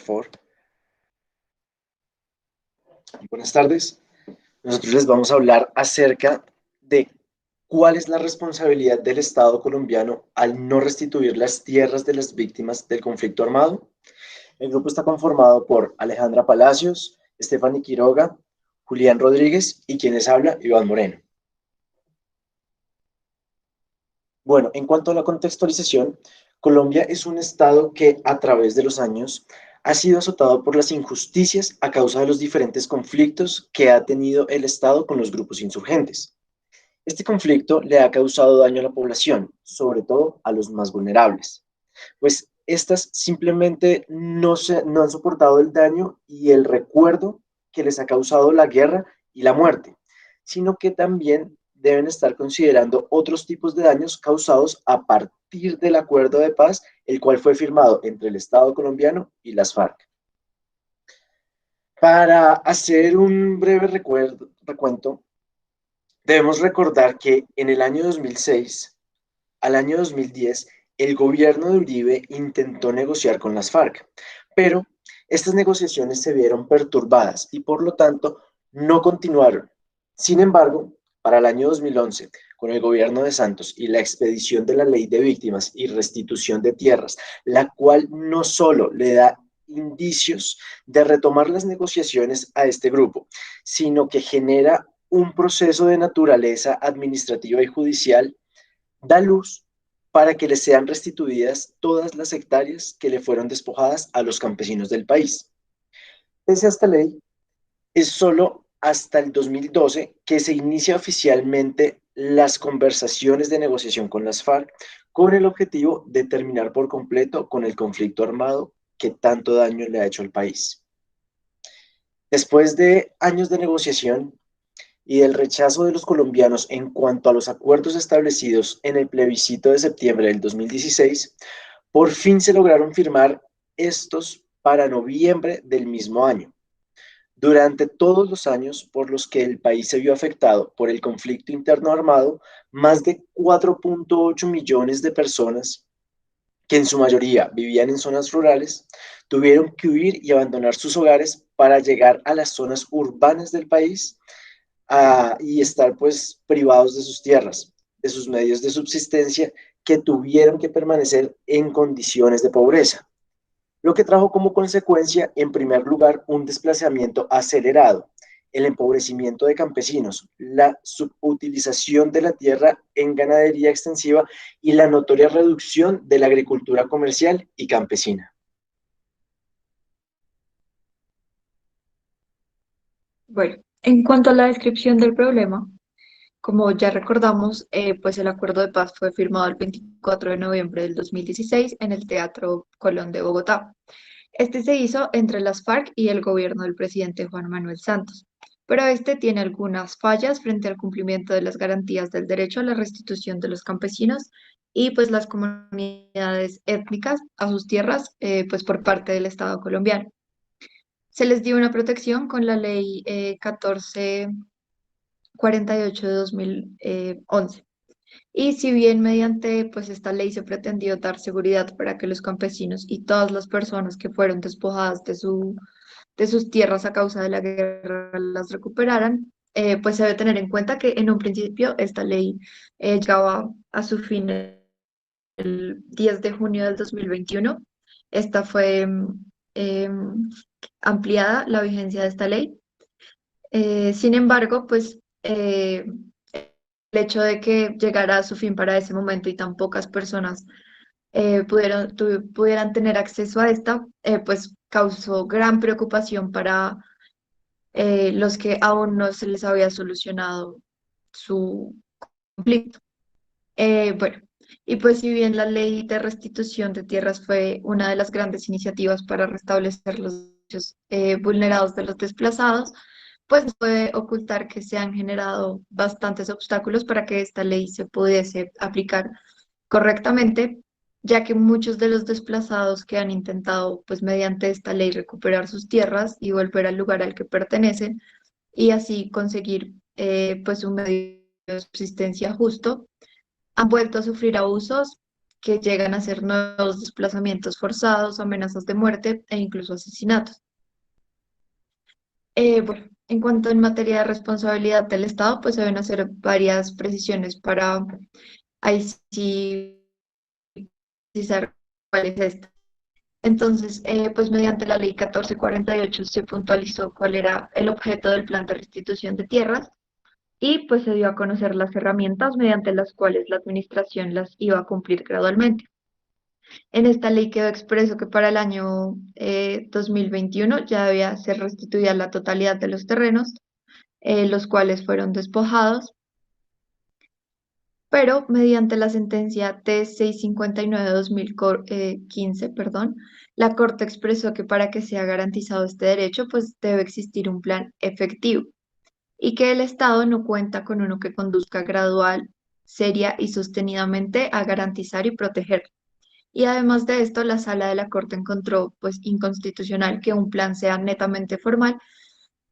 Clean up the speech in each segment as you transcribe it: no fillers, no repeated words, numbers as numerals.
favor. Buenas tardes. Nosotros les vamos a hablar acerca de cuál es la responsabilidad del Estado colombiano al no restituir las tierras de las víctimas del conflicto armado. El grupo está conformado por Alejandra Palacios, Stephanie Quiroga, Julián Rodríguez y quien les habla, Iván Moreno. Bueno, en cuanto a la contextualización, Colombia es un estado que a través de los años ha sido azotado por las injusticias a causa de los diferentes conflictos que ha tenido el estado con los grupos insurgentes. Este conflicto le ha causado daño a la población, sobre todo a los más vulnerables, pues estas simplemente no han soportado el daño y el recuerdo que les ha causado la guerra y la muerte, sino que también deben estar considerando otros tipos de daños causados a partir del acuerdo de paz, el cual fue firmado entre el Estado colombiano y las FARC. Para hacer un breve recuento, debemos recordar que en el año 2006 al año 2010, el gobierno de Uribe intentó negociar con las FARC, pero estas negociaciones se vieron perturbadas y por lo tanto no continuaron. Sin embargo, para el año 2011, con el gobierno de Santos y la expedición de la Ley de Víctimas y Restitución de Tierras, la cual no solo le da indicios de retomar las negociaciones a este grupo, sino que genera un proceso de naturaleza administrativa y judicial, da luz para que les sean restituidas todas las hectáreas que le fueron despojadas a los campesinos del país. Pese a esta ley, es solo hasta el 2012 que se inicia oficialmente las conversaciones de negociación con las FARC con el objetivo de terminar por completo con el conflicto armado que tanto daño le ha hecho al país. Después de años de negociación y del rechazo de los colombianos en cuanto a los acuerdos establecidos en el plebiscito de septiembre del 2016, por fin se lograron firmar estos para noviembre del mismo año. Durante todos los años por los que el país se vio afectado por el conflicto interno armado, más de 4.8 millones de personas, que en su mayoría vivían en zonas rurales, tuvieron que huir y abandonar sus hogares para llegar a las zonas urbanas del país y estar pues privados de sus tierras, de sus medios de subsistencia, que tuvieron que permanecer en condiciones de pobreza, lo que trajo como consecuencia, en primer lugar, un desplazamiento acelerado, el empobrecimiento de campesinos, la subutilización de la tierra en ganadería extensiva y la notoria reducción de la agricultura comercial y campesina. Bueno, en cuanto a la descripción del problema, como ya recordamos, pues el acuerdo de paz fue firmado el 24 de noviembre del 2016 en el Teatro Colón de Bogotá. Este se hizo entre las FARC y el gobierno del presidente Juan Manuel Santos, pero este tiene algunas fallas frente al cumplimiento de las garantías del derecho a la restitución de los campesinos y pues las comunidades étnicas a sus tierras, pues por parte del Estado colombiano. Se les dio una protección con la ley 1448 de 2011. Y si bien mediante pues esta ley se pretendió dar seguridad para que los campesinos y todas las personas que fueron despojadas de sus tierras a causa de la guerra las recuperaran, pues se debe tener en cuenta que en un principio esta ley llegaba a su fin el 10 de junio del 2021. Esta fue ampliada la vigencia de esta ley. Sin embargo, pues el hecho de que llegara a su fin para ese momento y tan pocas personas pudieran tener acceso a esta, pues causó gran preocupación para los que aún no se les había solucionado su conflicto. Bueno, y pues si bien la ley de restitución de tierras fue una de las grandes iniciativas para restablecer los derechos vulnerados de los desplazados, pues no puede ocultar que se han generado bastantes obstáculos para que esta ley se pudiese aplicar correctamente, ya que muchos de los desplazados que han intentado, pues mediante esta ley, recuperar sus tierras y volver al lugar al que pertenecen y así conseguir pues un medio de subsistencia justo, han vuelto a sufrir abusos que llegan a ser nuevos desplazamientos forzados, amenazas de muerte e incluso asesinatos. Bueno, en cuanto en materia de responsabilidad del Estado, pues se deben hacer varias precisiones para ahí sí precisar cuál es esta. Entonces, pues mediante la ley 1448 se puntualizó cuál era el objeto del plan de restitución de tierras y pues se dio a conocer las herramientas mediante las cuales la administración las iba a cumplir gradualmente. En esta ley quedó expreso que para el año 2021 ya debía ser restituida la totalidad de los terrenos, los cuales fueron despojados, pero mediante la sentencia T659 de 2015, perdón, la Corte expresó que para que sea garantizado este derecho, pues debe existir un plan efectivo y que el Estado no cuenta con uno que conduzca gradual, seria y sostenidamente a garantizar y proteger. Y además de esto, la sala de la Corte encontró pues inconstitucional que un plan sea netamente formal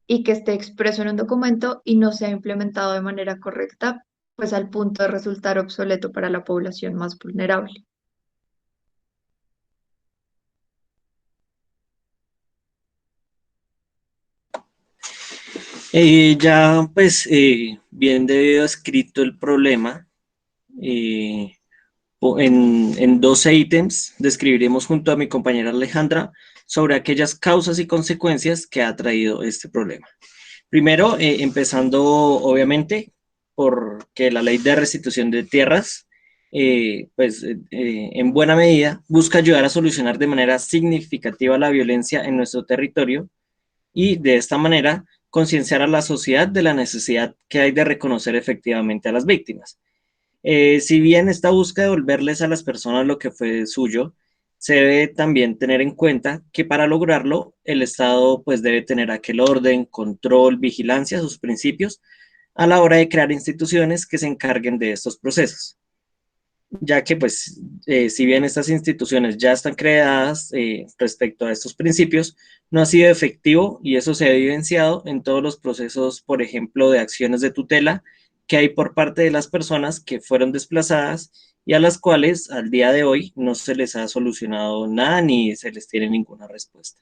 y que esté expreso en un documento y no sea implementado de manera correcta, pues al punto de resultar obsoleto para la población más vulnerable. Ya pues bien debido escrito el problema, eh, en 12 ítems describiremos junto a mi compañera Alejandra sobre aquellas causas y consecuencias que ha traído este problema. Primero, empezando obviamente porque la ley de restitución de tierras, en buena medida busca ayudar a solucionar de manera significativa la violencia en nuestro territorio y de esta manera concienciar a la sociedad de la necesidad que hay de reconocer efectivamente a las víctimas. Si bien esta busca devolverles a las personas lo que fue suyo, se debe también tener en cuenta que para lograrlo el Estado pues debe tener aquel orden, control, vigilancia, sus principios a la hora de crear instituciones que se encarguen de estos procesos, ya que pues si bien estas instituciones ya están creadas respecto a estos principios, no ha sido efectivo y eso se ha evidenciado en todos los procesos, por ejemplo, de acciones de tutela que hay por parte de las personas que fueron desplazadas y a las cuales al día de hoy no se les ha solucionado nada ni se les tiene ninguna respuesta.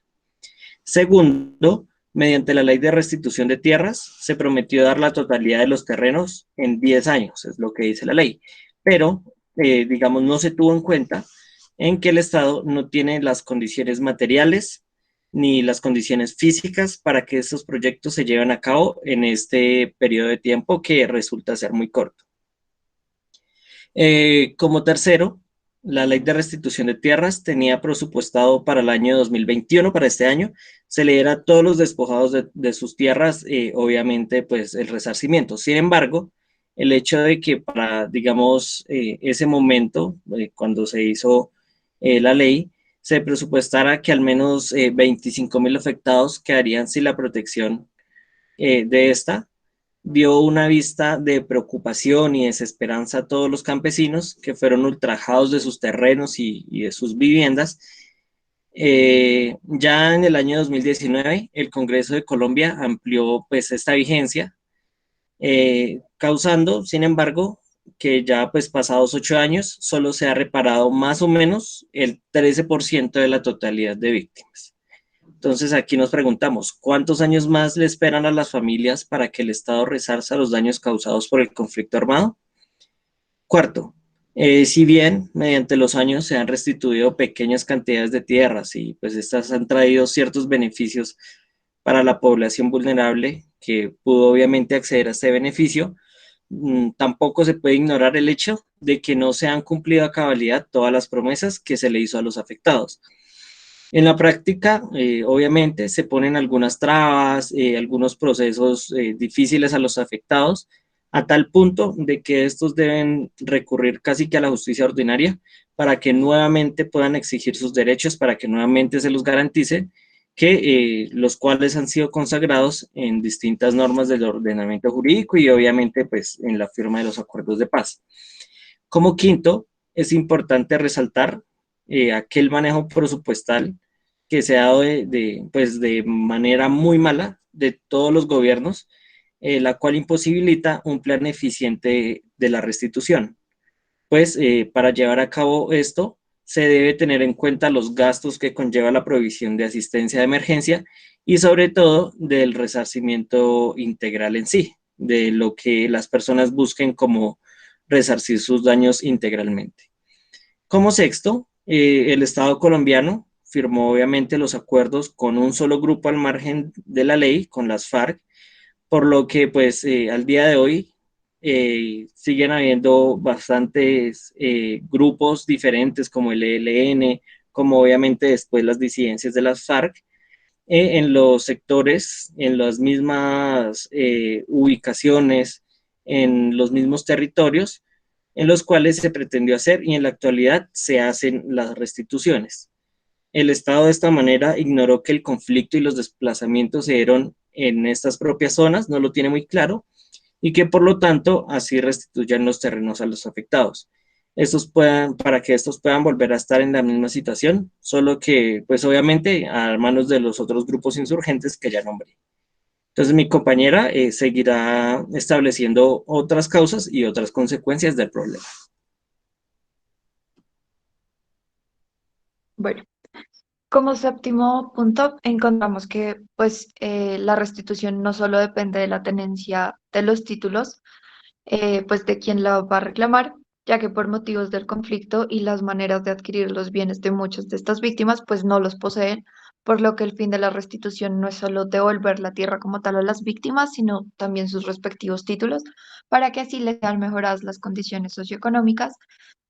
Segundo, mediante la ley de restitución de tierras, se prometió dar la totalidad de los terrenos en 10 años, es lo que dice la ley, pero digamos, no se tuvo en cuenta en que el Estado no tiene las condiciones materiales ni las condiciones físicas para que estos proyectos se lleven a cabo en este periodo de tiempo que resulta ser muy corto. Como tercero, la ley de restitución de tierras tenía presupuestado para el año 2021, para este año, se le diera a todos los despojados de sus tierras, obviamente, pues el resarcimiento. Sin embargo, el hecho de que para, digamos, ese momento, cuando se hizo la ley, se presupuestara que al menos 25.000 afectados quedarían sin la protección de esta, dio una vista de preocupación y desesperanza a todos los campesinos que fueron ultrajados de sus terrenos y de sus viviendas. Ya en el año 2019, el Congreso de Colombia amplió pues esta vigencia, causando, sin embargo, que ya pues pasados 8 años, solo se ha reparado más o menos el 13% de la totalidad de víctimas. Entonces aquí nos preguntamos, ¿cuántos años más le esperan a las familias para que el Estado resarza los daños causados por el conflicto armado? Cuarto, si bien mediante los años se han restituido pequeñas cantidades de tierras y pues estas han traído ciertos beneficios para la población vulnerable que pudo obviamente acceder a este beneficio, tampoco se puede ignorar el hecho de que no se han cumplido a cabalidad todas las promesas que se le hizo a los afectados. En la práctica, obviamente, se ponen algunas trabas, algunos procesos difíciles a los afectados, a tal punto de que estos deben recurrir casi que a la justicia ordinaria para que nuevamente puedan exigir sus derechos, para que nuevamente se los garantice, que los cuales han sido consagrados en distintas normas del ordenamiento jurídico y obviamente pues en la firma de los acuerdos de paz. Como quinto, es importante resaltar aquel manejo presupuestal que se ha dado pues de manera muy mala de todos los gobiernos, la cual imposibilita un plan eficiente de la restitución. pues para llevar a cabo esto se debe tener en cuenta los gastos que conlleva la provisión de asistencia de emergencia y sobre todo del resarcimiento integral en sí, de lo que las personas busquen como resarcir sus daños integralmente. Como sexto, el Estado colombiano firmó obviamente los acuerdos con un solo grupo al margen de la ley, con las FARC, por lo que pues al día de hoy siguen habiendo bastantes grupos diferentes como el ELN, como obviamente después las disidencias de las FARC, en los sectores, en las mismas ubicaciones, en los mismos territorios en los cuales se pretendió hacer y en la actualidad se hacen las restituciones. El Estado de esta manera ignoró que el conflicto y los desplazamientos se dieron en estas propias zonas, no lo tiene muy claro, y que por lo tanto así restituyan los terrenos a los afectados. Para que estos puedan volver a estar en la misma situación, solo que pues obviamente a manos de los otros grupos insurgentes que ya nombré. Entonces mi compañera seguirá estableciendo otras causas y otras consecuencias del problema. Bueno, como séptimo punto, encontramos que pues la restitución no solo depende de la tenencia de los títulos, pues de quien la va a reclamar, ya que por motivos del conflicto y las maneras de adquirir los bienes de muchas de estas víctimas, pues no los poseen, por lo que el fin de la restitución no es solo devolver la tierra como tal a las víctimas, sino también sus respectivos títulos, para que así les sean mejoradas las condiciones socioeconómicas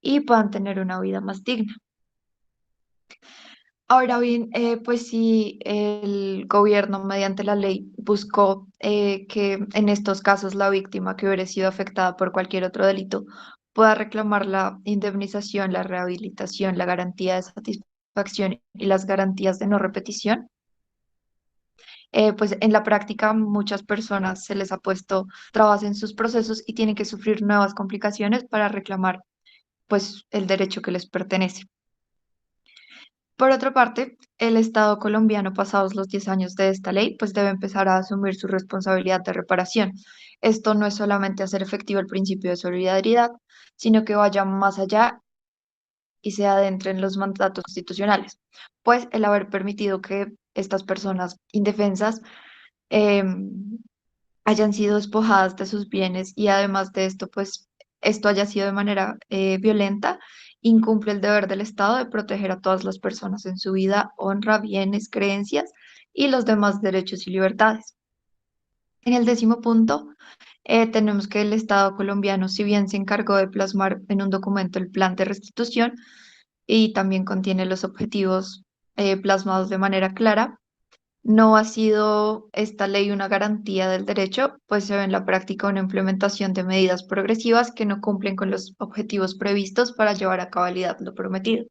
y puedan tener una vida más digna. Ahora bien, pues si el gobierno mediante la ley buscó que en estos casos la víctima que hubiera sido afectada por cualquier otro delito pueda reclamar la indemnización, la rehabilitación, la garantía de satisfacción y las garantías de no repetición, pues en la práctica muchas personas se les ha puesto trabas en sus procesos y tienen que sufrir nuevas complicaciones para reclamar pues el derecho que les pertenece. Por otra parte, el Estado colombiano, pasados los 10 años de esta ley, pues debe empezar a asumir su responsabilidad de reparación. Esto no es solamente hacer efectivo el principio de solidaridad, sino que vaya más allá y se adentre en los mandatos constitucionales, pues el haber permitido que estas personas indefensas hayan sido despojadas de sus bienes y además de esto, pues esto haya sido de manera violenta, incumple el deber del Estado de proteger a todas las personas en su vida, honra, bienes, creencias y los demás derechos y libertades. En el décimo punto, tenemos que el Estado colombiano, si bien se encargó de plasmar en un documento el plan de restitución y también contiene los objetivos plasmados de manera clara, no ha sido esta ley una garantía del derecho, pues se ve en la práctica una implementación de medidas progresivas que no cumplen con los objetivos previstos para llevar a cabalidad lo prometido.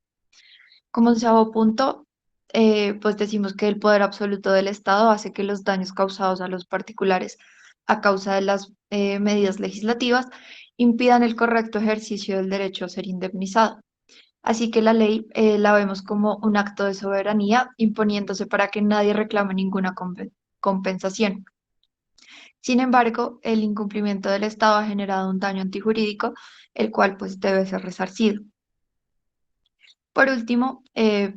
Como onceavo punto, pues decimos que el poder absoluto del Estado hace que los daños causados a los particulares a causa de las medidas legislativas impidan el correcto ejercicio del derecho a ser indemnizado. Así que la ley la vemos como un acto de soberanía imponiéndose para que nadie reclame ninguna compensación. Sin embargo, el incumplimiento del Estado ha generado un daño antijurídico, el cual pues debe ser resarcido. Por último,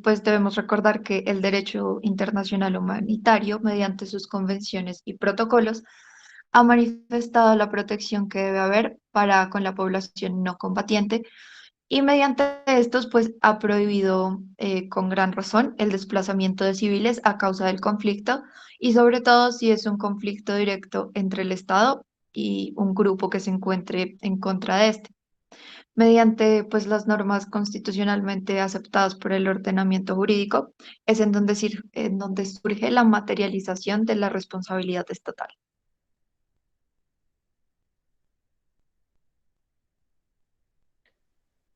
pues debemos recordar que el derecho internacional humanitario, mediante sus convenciones y protocolos, ha manifestado la protección que debe haber para con la población no combatiente y mediante estos, pues ha prohibido con gran razón el desplazamiento de civiles a causa del conflicto y sobre todo si es un conflicto directo entre el Estado y un grupo que se encuentre en contra de este. Mediante pues las normas constitucionalmente aceptadas por el ordenamiento jurídico, es en donde surge la materialización de la responsabilidad estatal.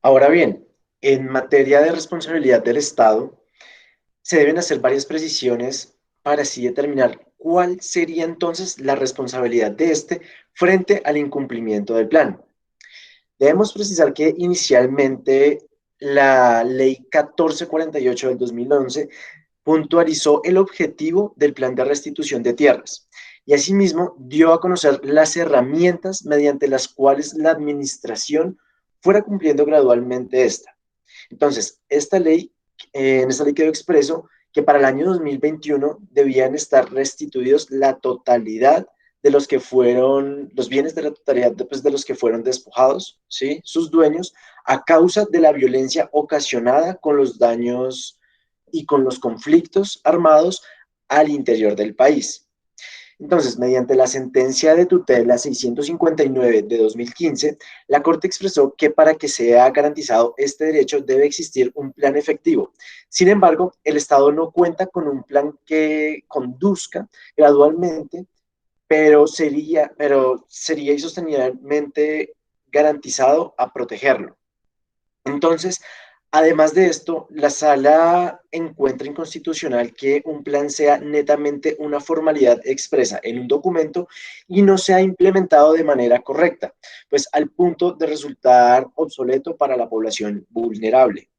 Ahora bien, en materia de responsabilidad del Estado, se deben hacer varias precisiones para así determinar cuál sería entonces la responsabilidad de este frente al incumplimiento del plan. Debemos precisar que inicialmente la Ley 1448 del 2011 puntualizó el objetivo del plan de restitución de tierras y asimismo dio a conocer las herramientas mediante las cuales la administración fuera cumpliendo gradualmente esta. Entonces, en esta ley quedó expreso que para el año 2021 debían estar restituidos la totalidad de los que fueron, los bienes de la totalidad de los que fueron despojados, ¿sí? Sus dueños, a causa de la violencia ocasionada con los daños y con los conflictos armados al interior del país. Entonces, mediante la sentencia de tutela 659 de 2015, la Corte expresó que para que sea garantizado este derecho debe existir un plan efectivo. Sin embargo, el Estado no cuenta con un plan que conduzca gradualmente, pero sería y sostenidamente garantizado a protegerlo. Entonces, además de esto, la sala encuentra inconstitucional que un plan sea netamente una formalidad expresa en un documento y no sea implementado de manera correcta, pues al punto de resultar obsoleto para la población vulnerable.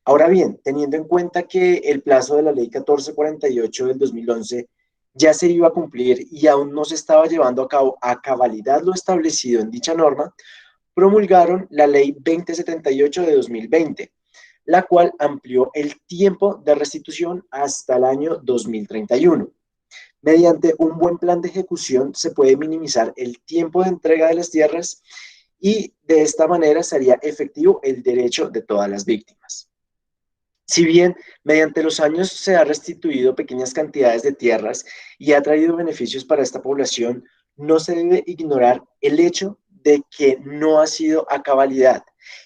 Ahora bien, teniendo en cuenta que el plazo de la Ley 1448 del 2011 ya se iba a cumplir y aún no se estaba llevando a cabo a cabalidad lo establecido en dicha norma, promulgaron la Ley 2078 de 2020, la cual amplió el tiempo de restitución hasta el año 2031. Mediante un buen plan de ejecución se puede minimizar el tiempo de entrega de las tierras y de esta manera sería efectivo el derecho de todas las víctimas. Si bien mediante los años se ha restituido pequeñas cantidades de tierras y ha traído beneficios para esta población, no se debe ignorar el hecho de que no ha sido a cabalidad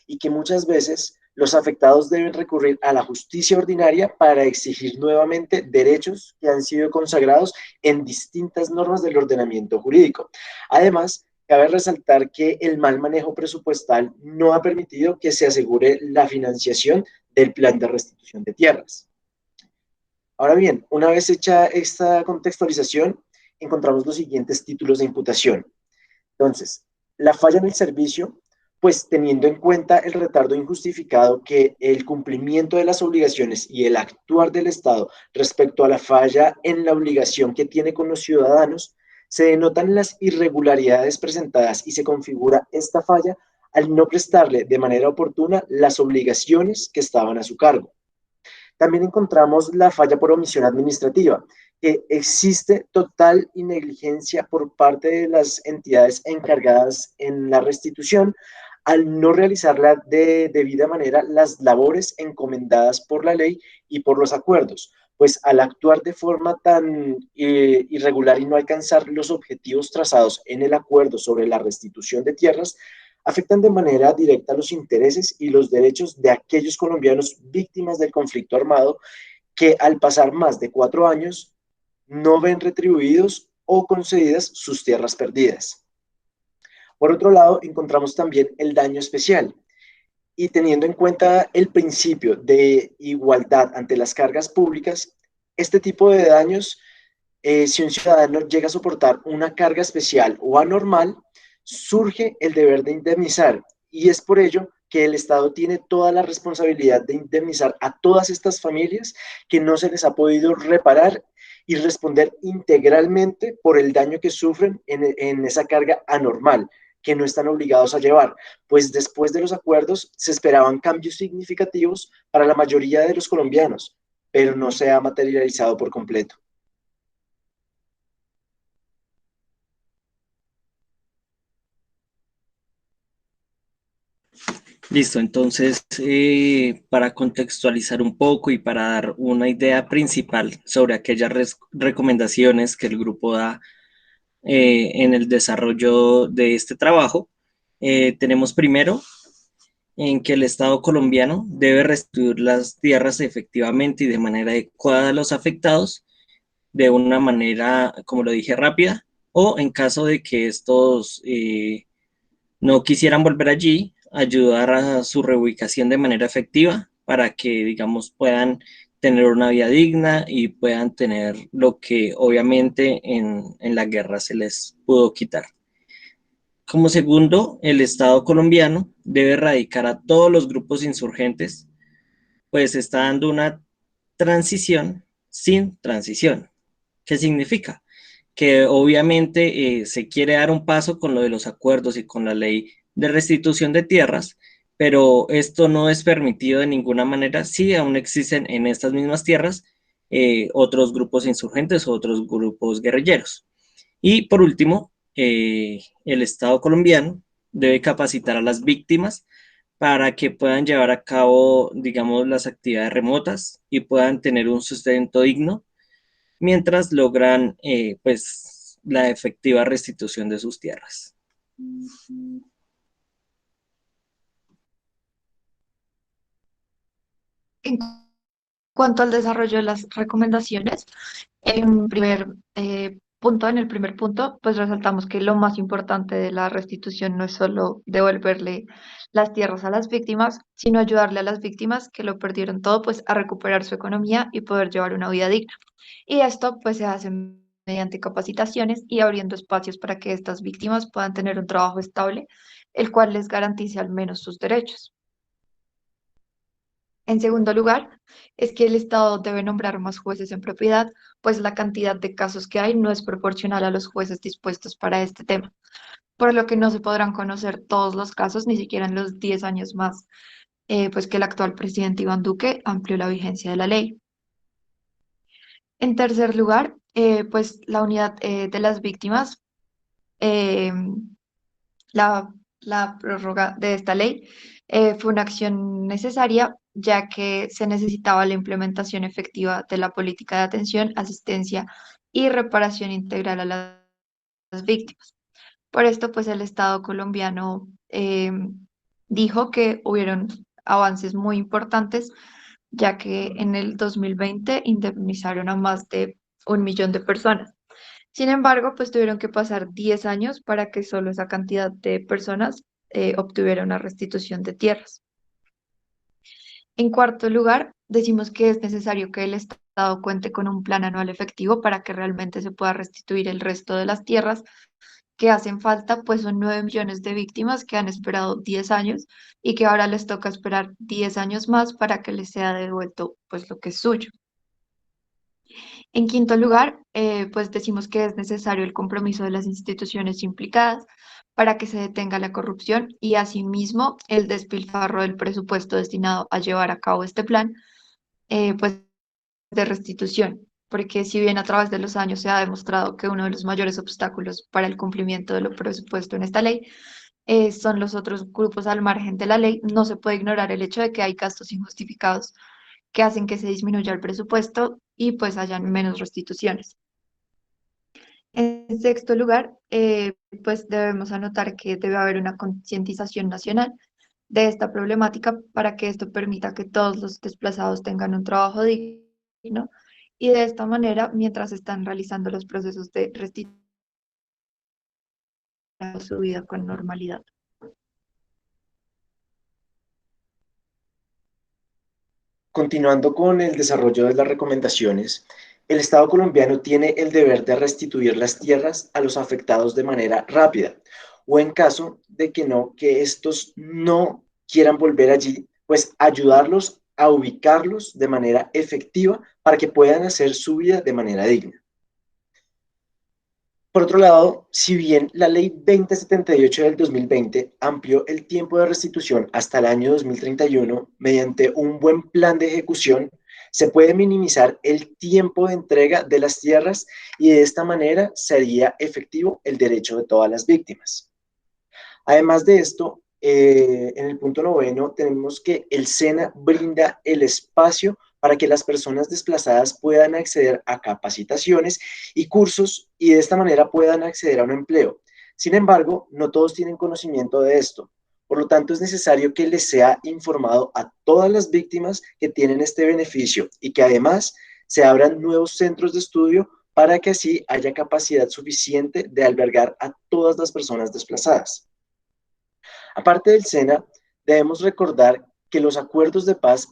y que muchas veces los afectados deben recurrir a la justicia ordinaria para exigir nuevamente derechos que han sido consagrados en distintas normas del ordenamiento jurídico. Además, cabe resaltar que el mal manejo presupuestal no ha permitido que se asegure la financiación del plan de restitución de tierras. Ahora bien, una vez hecha esta contextualización, encontramos los siguientes títulos de imputación. Entonces, la falla en el servicio, pues teniendo en cuenta el retardo injustificado que el cumplimiento de las obligaciones y el actuar del Estado respecto a la falla en la obligación que tiene con los ciudadanos, se denotan las irregularidades presentadas y se configura esta falla al no prestarle de manera oportuna las obligaciones que estaban a su cargo. También encontramos la falla por omisión administrativa, que existe total negligencia por parte de las entidades encargadas en la restitución al no realizarla de debida manera las labores encomendadas por la ley y por los acuerdos, pues al actuar de forma tan irregular y no alcanzar los objetivos trazados en el acuerdo sobre la restitución de tierras, afectan de manera directa los intereses y los derechos de aquellos colombianos víctimas del conflicto armado que al pasar más de 4 años no ven retribuidos o concedidas sus tierras perdidas. Por otro lado, encontramos también el daño especial. Y teniendo en cuenta el principio de igualdad ante las cargas públicas, este tipo de daños, si un ciudadano llega a soportar una carga especial o anormal, surge el deber de indemnizar y es por ello que el Estado tiene toda la responsabilidad de indemnizar a todas estas familias que no se les ha podido reparar y responder integralmente por el daño que sufren en esa carga anormal que no están obligados a llevar, pues después de los acuerdos se esperaban cambios significativos para la mayoría de los colombianos, pero no se ha materializado por completo. Listo, entonces para contextualizar un poco y para dar una idea principal sobre aquellas recomendaciones que el grupo da en el desarrollo de este trabajo, tenemos primero en que el Estado colombiano debe restituir las tierras efectivamente y de manera adecuada a los afectados, de una manera, como lo dije, rápida, o en caso de que estos no quisieran volver allí, ayudar a su reubicación de manera efectiva para que, digamos, puedan tener una vida digna y puedan tener lo que obviamente en la guerra se les pudo quitar. Como segundo, el Estado colombiano debe erradicar a todos los grupos insurgentes, pues está dando una transición sin transición. ¿Qué significa? Que obviamente se quiere dar un paso con lo de los acuerdos y con la ley de restitución de tierras, pero esto no es permitido de ninguna manera si aún existen en estas mismas tierras otros grupos insurgentes o otros grupos guerrilleros. Y por último, el Estado colombiano debe capacitar a las víctimas para que puedan llevar a cabo, digamos, las actividades remotas y puedan tener un sustento digno mientras logran, pues, la efectiva restitución de sus tierras. En cuanto al desarrollo de las recomendaciones, en el primer punto, pues resaltamos que lo más importante de la restitución no es solo devolverle las tierras a las víctimas, sino ayudarle a las víctimas que lo perdieron todo, pues a recuperar su economía y poder llevar una vida digna. Y esto pues se hace mediante capacitaciones y abriendo espacios para que estas víctimas puedan tener un trabajo estable, el cual les garantice al menos sus derechos. En segundo lugar, es que el Estado debe nombrar más jueces en propiedad, pues la cantidad de casos que hay no es proporcional a los jueces dispuestos para este tema, por lo que no se podrán conocer todos los casos, ni siquiera en los 10 años más, pues que el actual presidente Iván Duque amplió la vigencia de la ley. En tercer lugar, pues la unidad de las víctimas, eh, la prórroga de esta ley fue una acción necesaria, ya que se necesitaba la implementación efectiva de la política de atención, asistencia y reparación integral a las víctimas. Por esto, pues el Estado colombiano dijo que hubieron avances muy importantes, ya que en el 2020 indemnizaron a más de 1 millón de personas. Sin embargo, pues tuvieron que pasar 10 años para que solo esa cantidad de personas obtuviera una restitución de tierras. En cuarto lugar, decimos que es necesario que el Estado cuente con un plan anual efectivo para que realmente se pueda restituir el resto de las tierras que hacen falta, pues son 9 millones de víctimas que han esperado 10 años y que ahora les toca esperar 10 años más para que les sea devuelto pues lo que es suyo. En quinto lugar, pues decimos que es necesario el compromiso de las instituciones implicadas para que se detenga la corrupción y asimismo el despilfarro del presupuesto destinado a llevar a cabo este plan, pues de restitución, porque si bien a través de los años se ha demostrado que uno de los mayores obstáculos para el cumplimiento de lo presupuesto en esta ley son los otros grupos al margen de la ley, no se puede ignorar el hecho de que hay gastos injustificados que hacen que se disminuya el presupuesto y pues hayan menos restituciones. En sexto lugar, pues debemos anotar que debe haber una concientización nacional de esta problemática para que esto permita que todos los desplazados tengan un trabajo digno y de esta manera, mientras están realizando los procesos de restitución, su vida con normalidad. Continuando con el desarrollo de las recomendaciones, el Estado colombiano tiene el deber de restituir las tierras a los afectados de manera rápida, o en caso de que no, que estos no quieran volver allí, pues ayudarlos a ubicarlos de manera efectiva para que puedan hacer su vida de manera digna. Por otro lado, si bien la Ley 2078 del 2020 amplió el tiempo de restitución hasta el año 2031 mediante un buen plan de ejecución, se puede minimizar el tiempo de entrega de las tierras y de esta manera sería efectivo el derecho de todas las víctimas. Además de esto, en el punto noveno tenemos que el SENA brinda el espacio para que las personas desplazadas puedan acceder a capacitaciones y cursos y de esta manera puedan acceder a un empleo. Sin embargo, no todos tienen conocimiento de esto. Por lo tanto, es necesario que les sea informado a todas las víctimas que tienen este beneficio y que además se abran nuevos centros de estudio para que así haya capacidad suficiente de albergar a todas las personas desplazadas. Aparte del SENA, debemos recordar que los acuerdos de paz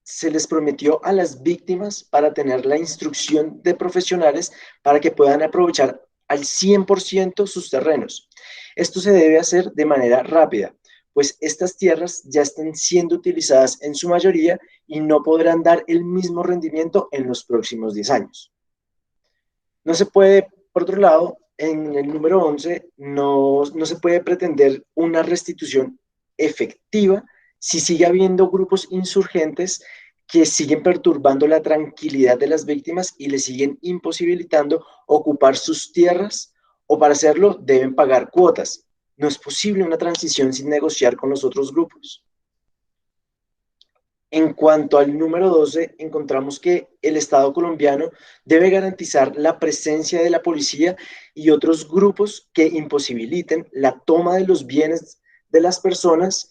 se les prometió a las víctimas para tener la instrucción de profesionales para que puedan aprovechar al 100% sus terrenos. Esto se debe hacer de manera rápida, pues estas tierras ya están siendo utilizadas en su mayoría y no podrán dar el mismo rendimiento en los próximos 10 años. No se puede, por otro lado, en el número 11, no se puede pretender una restitución efectiva si sigue habiendo grupos insurgentes que siguen perturbando la tranquilidad de las víctimas y les siguen imposibilitando ocupar sus tierras, o para hacerlo deben pagar cuotas. No es posible una transición sin negociar con los otros grupos. En cuanto al número 12, encontramos que el Estado colombiano debe garantizar la presencia de la policía y otros grupos que imposibiliten la toma de los bienes de las personas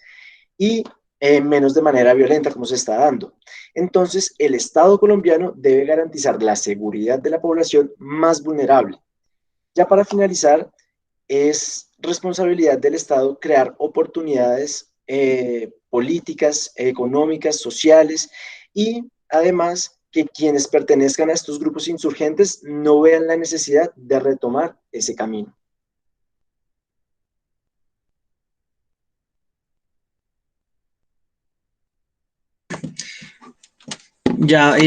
y menos de manera violenta como se está dando. Entonces, el Estado colombiano debe garantizar la seguridad de la población más vulnerable. Ya para finalizar, es responsabilidad del Estado crear oportunidades políticas, económicas, sociales, y además que quienes pertenezcan a estos grupos insurgentes no vean la necesidad de retomar ese camino. Ya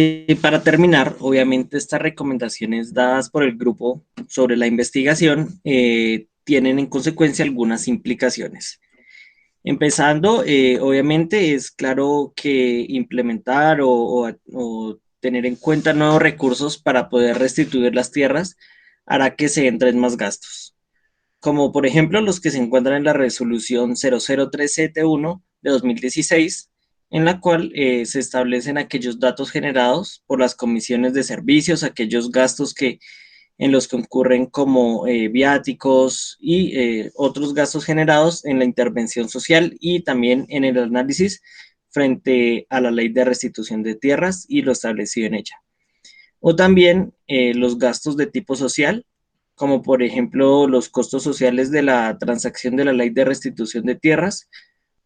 para terminar, obviamente estas recomendaciones dadas por el grupo sobre la investigación tienen en consecuencia algunas implicaciones. Empezando, obviamente es claro que implementar o tener en cuenta nuevos recursos para poder restituir las tierras hará que se entren más gastos, como por ejemplo los que se encuentran en la resolución 00371 de 2016, en la cual se establecen aquellos datos generados por las comisiones de servicios, aquellos gastos que en los que concurren como viáticos y otros gastos generados en la intervención social y también en el análisis frente a la ley de restitución de tierras y lo establecido en ella. O también los gastos de tipo social, como por ejemplo los costos sociales de la transacción de la ley de restitución de tierras,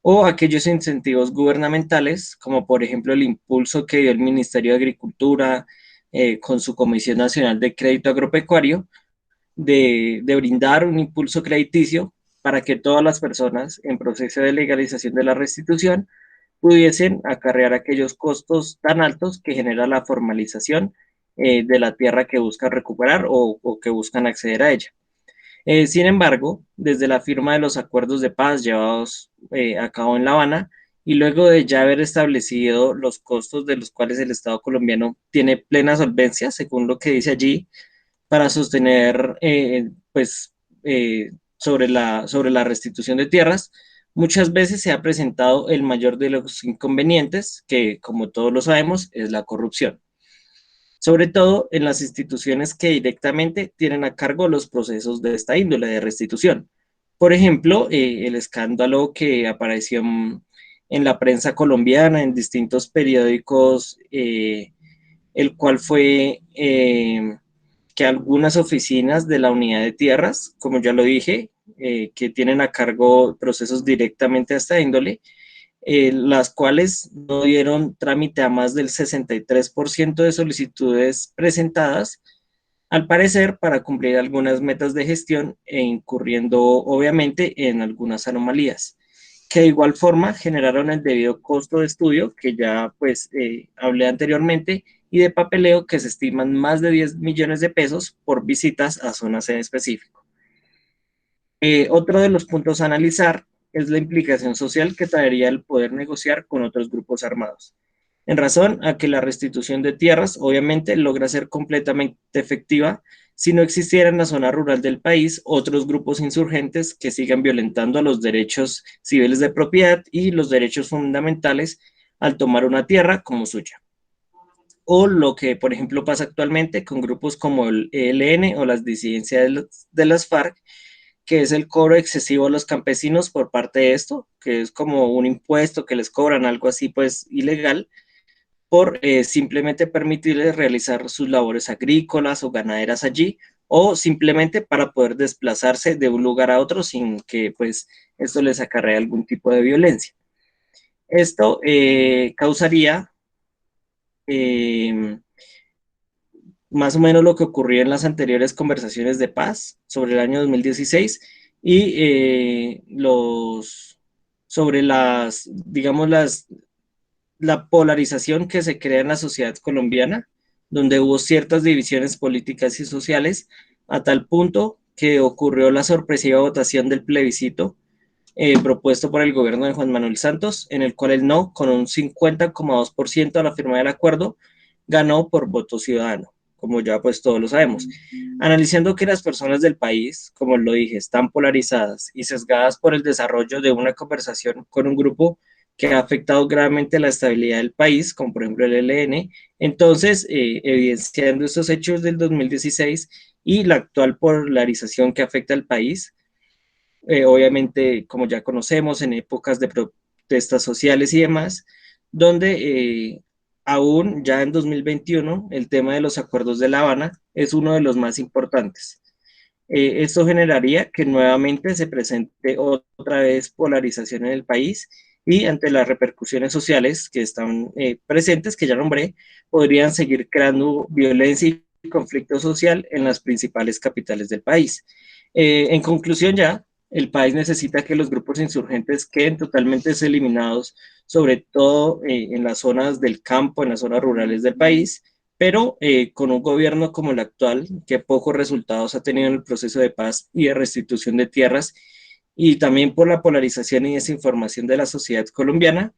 o aquellos incentivos gubernamentales, como por ejemplo el impulso que dio el Ministerio de Agricultura con su Comisión Nacional de Crédito Agropecuario, de brindar un impulso crediticio para que todas las personas en proceso de legalización de la restitución pudiesen acarrear aquellos costos tan altos que genera la formalización de la tierra que buscan recuperar o que buscan acceder a ella. Sin embargo, desde la firma de los acuerdos de paz llevados a cabo en La Habana, y luego de ya haber establecido los costos de los cuales el Estado colombiano tiene plena solvencia, según lo que dice allí, para sostener sobre la restitución de tierras, muchas veces se ha presentado el mayor de los inconvenientes, que como todos lo sabemos, es la corrupción, sobre todo en las instituciones que directamente tienen a cargo los procesos de esta índole de restitución. Por ejemplo, el escándalo que apareció en la prensa colombiana, en distintos periódicos, el cual fue que algunas oficinas de la unidad de tierras, como ya lo dije, que tienen a cargo procesos directamente a esta índole, las cuales no dieron trámite a más del 63% de solicitudes presentadas, al parecer para cumplir algunas metas de gestión e incurriendo obviamente en algunas anomalías, que de igual forma generaron el debido costo de estudio que ya pues hablé anteriormente y de papeleo que se estiman más de 10 millones de pesos por visitas a zonas en específico. Otro de los puntos a analizar es la implicación social que traería el poder negociar con otros grupos armados, en razón a que la restitución de tierras obviamente logra ser completamente efectiva si no existiera en la zona rural del país otros grupos insurgentes que sigan violentando los derechos civiles de propiedad y los derechos fundamentales al tomar una tierra como suya. O lo que, por ejemplo, pasa actualmente con grupos como el ELN o las disidencias de las FARC, que es el cobro excesivo a los campesinos por parte de esto, que es como un impuesto que les cobran, algo así pues ilegal, por simplemente permitirles realizar sus labores agrícolas o ganaderas allí, o simplemente para poder desplazarse de un lugar a otro sin que pues esto les acarrea algún tipo de violencia. Esto causaría más o menos lo que ocurrió en las anteriores conversaciones de paz sobre el año 2016 y sobre digamos, la polarización que se crea en la sociedad colombiana, donde hubo ciertas divisiones políticas y sociales, a tal punto que ocurrió la sorpresiva votación del plebiscito propuesto por el gobierno de Juan Manuel Santos, en el cual el no, con un 50,2% a la firma del acuerdo, ganó por voto ciudadano, como ya pues todos lo sabemos. Analizando que las personas del país, como lo dije, están polarizadas y sesgadas por el desarrollo de una conversación con un grupo que ha afectado gravemente la estabilidad del país, como por ejemplo el ELN, entonces, evidenciando estos hechos del 2016 y la actual polarización que afecta al país, obviamente, como ya conocemos, en épocas de protestas sociales y demás, donde aún ya en 2021 el tema de los acuerdos de La Habana es uno de los más importantes. Esto generaría que nuevamente se presente otra vez polarización en el país y ante las repercusiones sociales que están presentes, que ya nombré, podrían seguir creando violencia y conflicto social en las principales capitales del país. En conclusión ya, el país necesita que los grupos insurgentes queden totalmente eliminados, sobre todo en las zonas del campo, en las zonas rurales del país, pero con un gobierno como el actual, que pocos resultados ha tenido en el proceso de paz y de restitución de tierras, y también por la polarización y desinformación de la sociedad colombiana,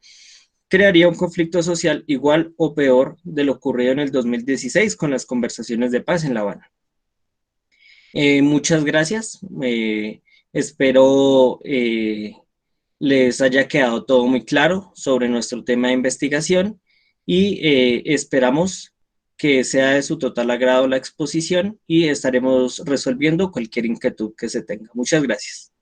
crearía un conflicto social igual o peor de lo ocurrido en el 2016 con las conversaciones de paz en La Habana. Muchas gracias. Espero les haya quedado todo muy claro sobre nuestro tema de investigación y esperamos que sea de su total agrado la exposición y estaremos resolviendo cualquier inquietud que se tenga. Muchas gracias.